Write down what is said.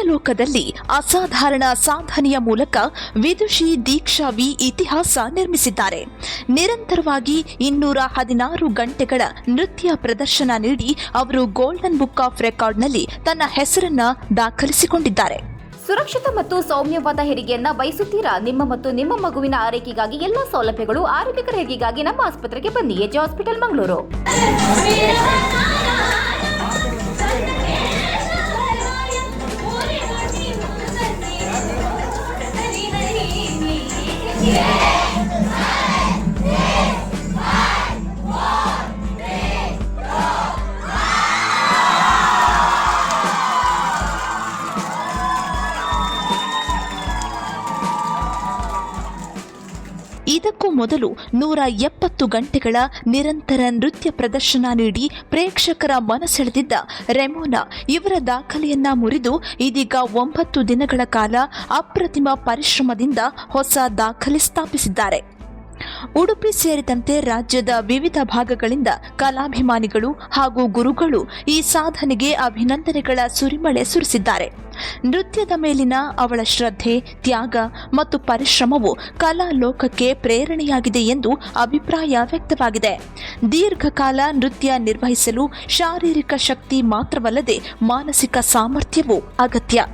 ಲೋಕದಲ್ಲಿ ಅಸಾಧಾರಣ ಸಾಧನೆಯ ಮೂಲಕ ವಿದುಷಿ ದೀಕ್ಷಾ ವಿ ಇತಿಹಾಸ ನಿರ್ಮಿಸಿದ್ದಾರೆ. ನಿರಂತರವಾಗಿ 216 ಗಂಟೆಗಳ ನೃತ್ಯ ಪ್ರದರ್ಶನ ನೀಡಿ ಅವರು ಗೋಲ್ಡನ್ ಬುಕ್ ಆಫ್ ರೆಕಾರ್ಡ್ನಲ್ಲಿ ತನ್ನ ಹೆಸರನ್ನ ದಾಖಲಿಸಿಕೊಂಡಿದ್ದಾರೆ. ಸುರಕ್ಷಿತ ಮತ್ತು ಸೌಮ್ಯವಾದ ಹೆರಿಗೆಯನ್ನ ಬಯಸುತ್ತೀರಾ? ನಿಮ್ಮ ಮತ್ತು ನಿಮ್ಮ ಮಗುವಿನ ಆರೈಕೆಗಾಗಿ ಎಲ್ಲ ಸೌಲಭ್ಯಗಳು, ಆರೋಗ್ಯಕರ ಹೆರಿಗೆಗಾಗಿ ನಮ್ಮ ಆಸ್ಪತ್ರೆಗೆ ಬನ್ನಿ. AJ hospital Mangaluru. ಇದಕ್ಕೂ ಮೊದಲು 170 ಗಂಟೆಗಳ ನಿರಂತರ ನೃತ್ಯ ಪ್ರದರ್ಶನ ನೀಡಿ ಪ್ರೇಕ್ಷಕರ ಮನಸೆಳೆದಿದ್ದ ರೆಮೋನಾ ಇವರ ದಾಖಲೆಯನ್ನ ಮುರಿದು ಇದೀಗ 9 ದಿನಗಳ ಕಾಲ ಅಪ್ರತಿಮ ಪರಿಶ್ರಮದಿಂದ ಹೊಸ ದಾಖಲೆ ಸ್ಥಾಪಿಸಿದ್ದಾರೆ. ಉಡುಪಿ ಸೇರಿದಂತೆ ರಾಜ್ಯದ ವಿವಿಧ ಭಾಗಗಳಿಂದ ಕಲಾಭಿಮಾನಿಗಳು ಹಾಗೂ ಗುರುಗಳು ಈ ಸಾಧನೆಗೆ ಅಭಿನಂದನೆಗಳ ಸುರಿಮಳೆ ಸುರಿಸಿದ್ದಾರೆ. ನೃತ್ಯದ ಮೇಲಿನ ಅವಳ ಶ್ರದ್ಧೆ, ತ್ಯಾಗ ಮತ್ತು ಪರಿಶ್ರಮವು ಕಲಾ ಲೋಕಕ್ಕೆ ಪ್ರೇರಣೆಯಾಗಿದೆ ಎಂದು ಅಭಿಪ್ರಾಯ ವ್ಯಕ್ತವಾಗಿದೆ. ದೀರ್ಘಕಾಲ ನೃತ್ಯ ನಿರ್ವಹಿಸಲು ಶಾರೀರಿಕ ಶಕ್ತಿ ಮಾತ್ರವಲ್ಲದೆ ಮಾನಸಿಕ ಸಾಮರ್ಥ್ಯವೂ ಅಗತ್ಯ.